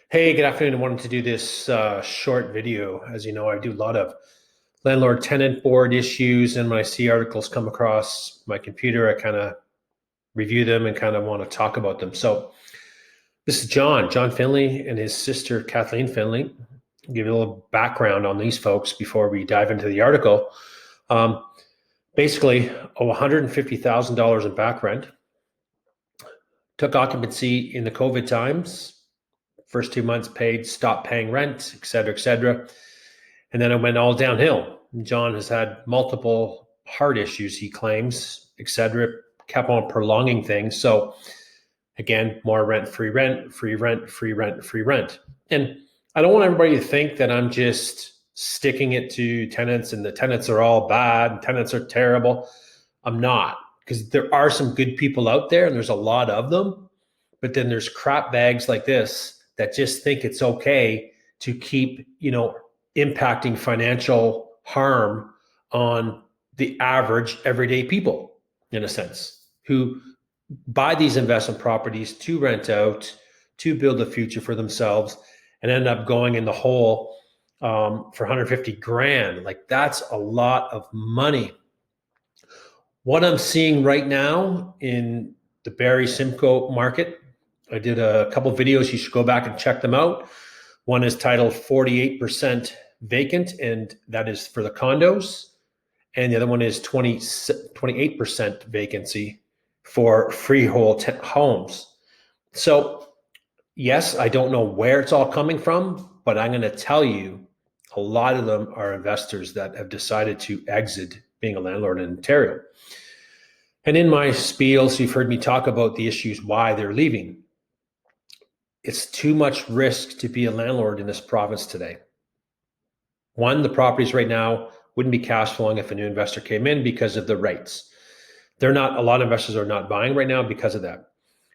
Hey, good afternoon. I wanted to do this short video. As you know, I do a lot of landlord-tenant board issues, and when I see articles come across my computer, I kind of review them and kind of want to talk about them. So this is John Finlay and his sister, Kathleen Finley. I'll give you a little background on these folks before we dive into the article. Um, Basically, owe $150,000 in back rent, took occupancy in the COVID times. First 2 months paid, stopped paying rent, et cetera, et cetera. And then it went all downhill. John has had multiple heart issues, he claims, et cetera, kept on prolonging things. So again, more rent, free rent, free rent, free rent, free rent. And I don't want everybody to think that I'm just sticking it to tenants and the tenants are all bad, tenants are terrible. I'm not, because there are some good people out there and there's a lot of them. But then there's crap bags like this that just think it's okay to keep, impacting financial harm on the average everyday people, in a sense, who buy these investment properties to rent out, to build a future for themselves, and end up going in the hole for 150 grand. Like, that's a lot of money. What I'm seeing right now in the Barrie Simcoe market, I did a couple of videos. You should go back and check them out. One is titled 48% vacant, and that is for the condos. And the other one is 28% vacancy for freehold homes. So, yes, I don't know where it's all coming from, but I'm going to tell you a lot of them are investors that have decided to exit being a landlord in Ontario. And in my spiels, you've heard me talk about the issues why they're leaving. It's too much risk to be a landlord in this province today. One, the properties right now wouldn't be cash flowing if a new investor came in because of the rates. A lot of investors are not buying right now because of that.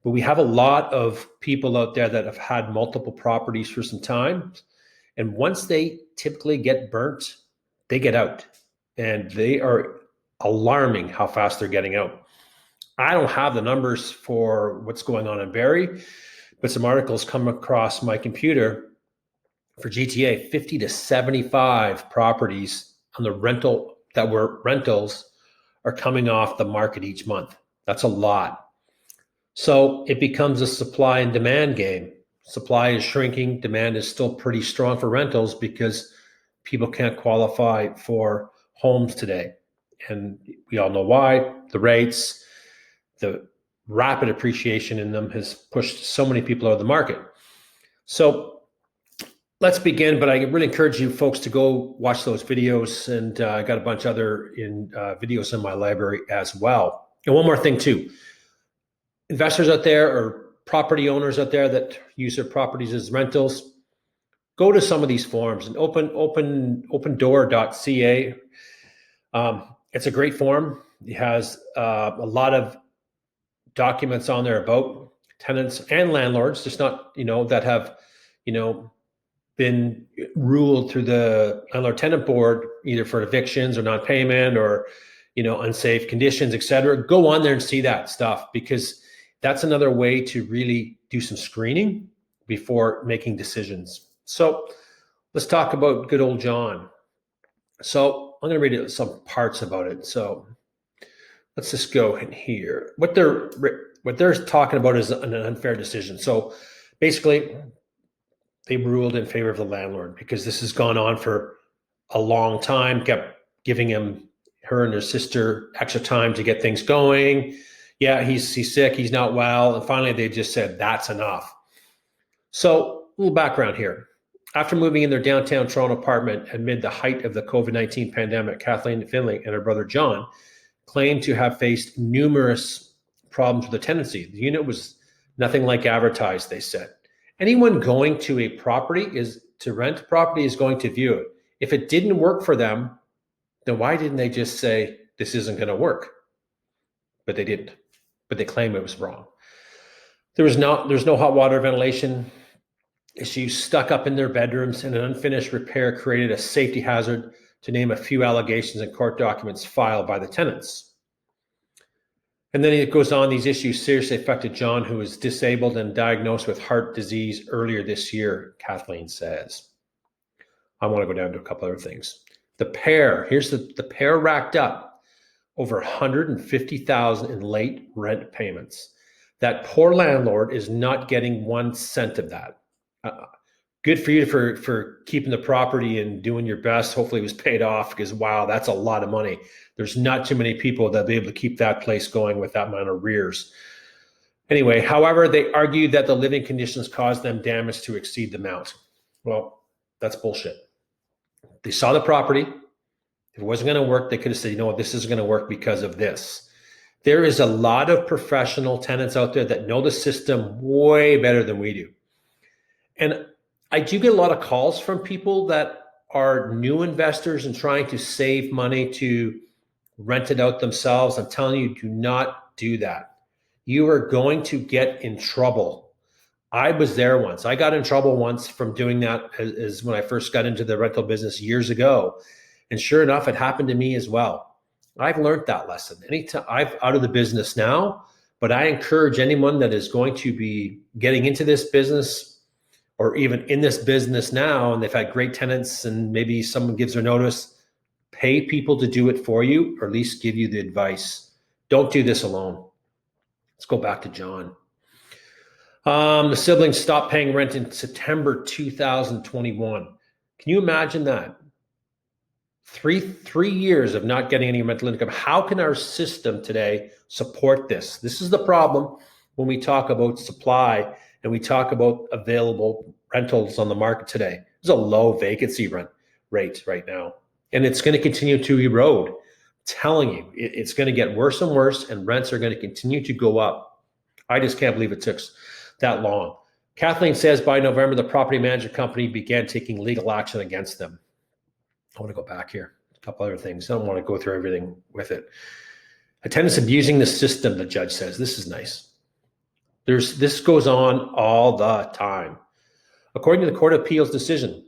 But we have a lot of people out there that have had multiple properties for some time. And once they typically get burnt, they get out. And they are alarming how fast they're getting out. I don't have the numbers for what's going on in Barrie, but some articles come across my computer for GTA, 50 to 75 properties on the rental that were rentals are coming off the market each month. That's a lot. So it becomes a supply and demand game. Supply is shrinking, demand is still pretty strong for rentals because people can't qualify for homes today. And we all know why. The rates, the rapid appreciation in them has pushed so many people out of the market. So let's begin, but I really encourage you folks to go watch those videos, and I got a bunch of other videos in my library as well. And one more thing too, investors out there or property owners out there that use their properties as rentals, go to some of these forums and opendoor.ca. It's a great forum. It has a lot of documents on there about tenants and landlords, just not, that have, been ruled through the landlord tenant board, either for evictions or non-payment or, unsafe conditions, et cetera. Go on there and see that stuff, because that's another way to really do some screening before making decisions. So let's talk about good old John. So I'm going to read some parts about it. So let's just go in here. What they're talking about is an unfair decision. So basically, they ruled in favor of the landlord because this has gone on for a long time, kept giving her and her sister extra time to get things going. Yeah, he's sick, he's not well. And finally, they just said, that's enough. So a little background here. After moving in their downtown Toronto apartment amid the height of the COVID-19 pandemic, Kathleen Finley and her brother John claimed to have faced numerous problems with the tenancy. The unit was nothing like advertised, they said. Anyone going to a property to rent a property is going to view it. If it didn't work for them, then why didn't they just say, this isn't going to work? But they didn't. But they claim it was wrong. There's no hot water ventilation issues stuck up in their bedrooms, and an unfinished repair created a safety hazard, to name a few allegations in court documents filed by the tenants. And then it goes on, these issues seriously affected John, who was disabled and diagnosed with heart disease earlier this year, Kathleen says. I want to go down to a couple other things. The pair, here's the pair racked up over $150,000 in late rent payments. That poor landlord is not getting 1 cent of that. Good for you for keeping the property and doing your best. Hopefully it was paid off, because wow, that's a lot of money. There's not too many people that'll be able to keep that place going with that amount of arrears. Anyway, however, they argued that the living conditions caused them damage to exceed the amount. Well, that's bullshit. They saw the property. If it wasn't going to work, they could have said, you know what, this is going to work because of this. There is a lot of professional tenants out there that know the system way better than we do. And I do get a lot of calls from people that are new investors and trying to save money to rent it out themselves. I'm telling you, do not do that. You are going to get in trouble. I was there once. I got in trouble once from doing that as when I first got into the rental business years ago. And sure enough, it happened to me as well. I've learned that lesson. Anytime I'm out of the business now, but I encourage anyone that is going to be getting into this business or even in this business now, and they've had great tenants and maybe someone gives their notice, pay people to do it for you, or at least give you the advice. Don't do this alone. Let's go back to John. The siblings stopped paying rent in September 2021. Can you imagine that? Three years of not getting any rental income. How can our system today support this? This is the problem when we talk about supply and we talk about available rentals on the market today. There's a low vacancy rate right now, and it's going to continue to erode. I'm telling you, it's going to get worse and worse, and rents are going to continue to go up. I just can't believe it took that long. Kathleen says by November, the property management company began taking legal action against them. I want to go back here. A couple other things. I don't want to go through everything with it. Tenants abusing the system, the judge says. This is nice. This goes on all the time. According to the Court of Appeals decision,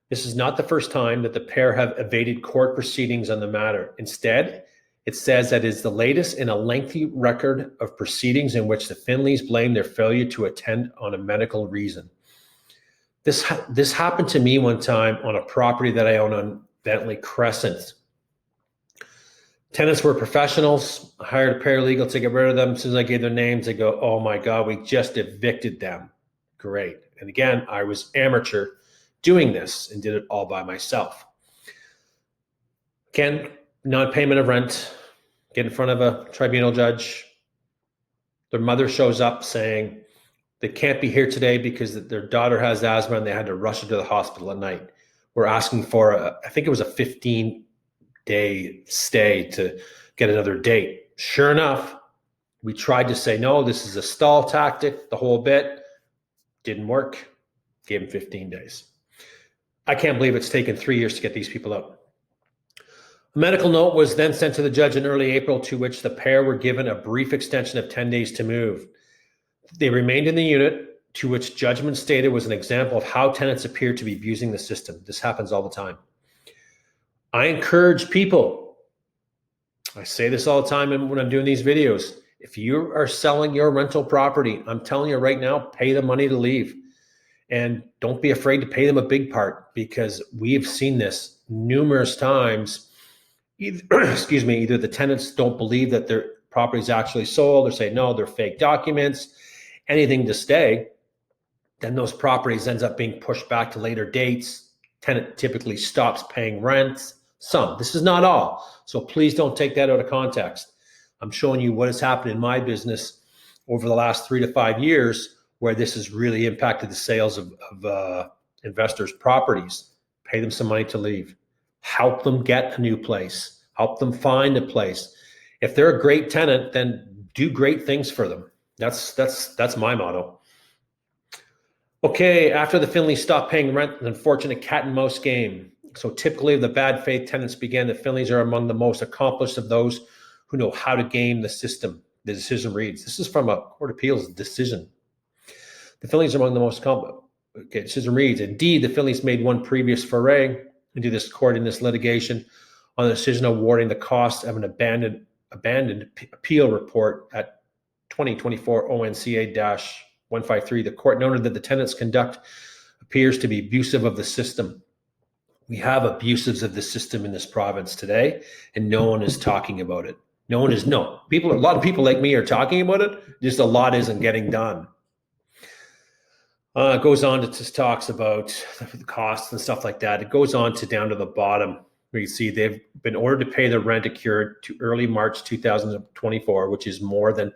this is not the first time that the pair have evaded court proceedings on the matter. Instead, it says that it's the latest in a lengthy record of proceedings in which the Finleys blame their failure to attend on a medical reason. This happened to me one time on a property that I own on Bentley Crescent. Tenants were professionals. I hired a paralegal to get rid of them. As soon as I gave their names, they go, oh my God, we just evicted them. Great. And again, I was amateur doing this and did it all by myself. Again, non-payment of rent, get in front of a tribunal judge. Their mother shows up saying they can't be here today because their daughter has asthma and they had to rush her to the hospital at night. We're asking for I think it was a 15-day stay to get another date. Sure enough, we tried to say, no, this is a stall tactic, the whole bit. Didn't work. Gave them 15 days. I can't believe it's taken 3 years to get these people out. A medical note was then sent to the judge in early April, to which the pair were given a brief extension of 10 days to move. They remained in the unit, to which judgment stated was an example of how tenants appear to be abusing the system. This happens all the time. I encourage people, I say this all the time when I'm doing these videos, if you are selling your rental property, I'm telling you right now, pay the money to leave. And don't be afraid to pay them a big part, because we've seen this numerous times. Either the tenants don't believe that their property is actually sold, or say, no, they're fake documents, anything to stay. Then those properties ends up being pushed back to later dates. Tenant typically stops paying rent. This is not all. So please don't take that out of context. I'm showing you what has happened in my business over the last 3 to 5 years, where this has really impacted the sales of investors' properties. Pay them some money to leave. Help them get a new place. Help them find a place. If they're a great tenant, then do great things for them. That's my motto. Okay, after the Finley stopped paying rent, an unfortunate cat and mouse game. So typically the bad faith tenants began. The Finleys are among the most accomplished of those who know how to game the system. The decision reads. This is from a Court of Appeals decision. The Finleys are among the most accomplished. Okay, decision reads. Indeed, the Finleys made one previous foray into this court in this litigation on the decision awarding the cost of an abandoned abandoned appeal report at 2024 ONCA-153, the court noted that the tenant's conduct appears to be abusive of the system. We have abusives of the system in this province today, and no one is talking about it. A lot of people like me are talking about it, just a lot isn't getting done. It goes on to just talks about the costs and stuff like that. It goes on to down to the bottom where you see they've been ordered to pay the rent accrued to early March 2024, which is more than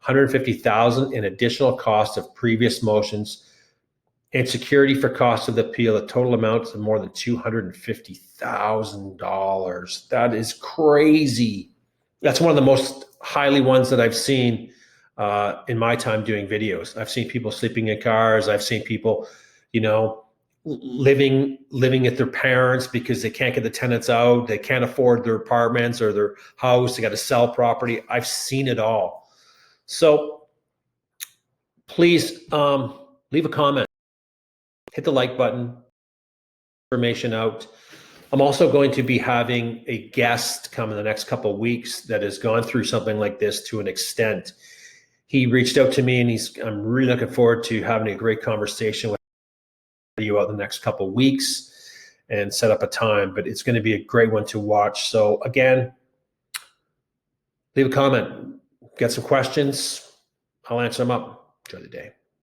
$150,000 in additional costs of previous motions and security for costs of the appeal. The total amount of more than $250,000. That is crazy. That's one of the most highly ones that I've seen in my time doing videos. I've seen people sleeping in cars. I've seen people, living at their parents because they can't get the tenants out. They can't afford their apartments or their house. They got to sell property. I've seen it all. So please leave a comment, hit the like button, information out. I'm also going to be having a guest come in the next couple of weeks that has gone through something like this to an extent. He reached out to me, and I'm really looking forward to having a great conversation with you out the next couple of weeks and set up a time, but it's going to be a great one to watch. So again, leave a comment, get some questions. I'll answer them up. Enjoy the day.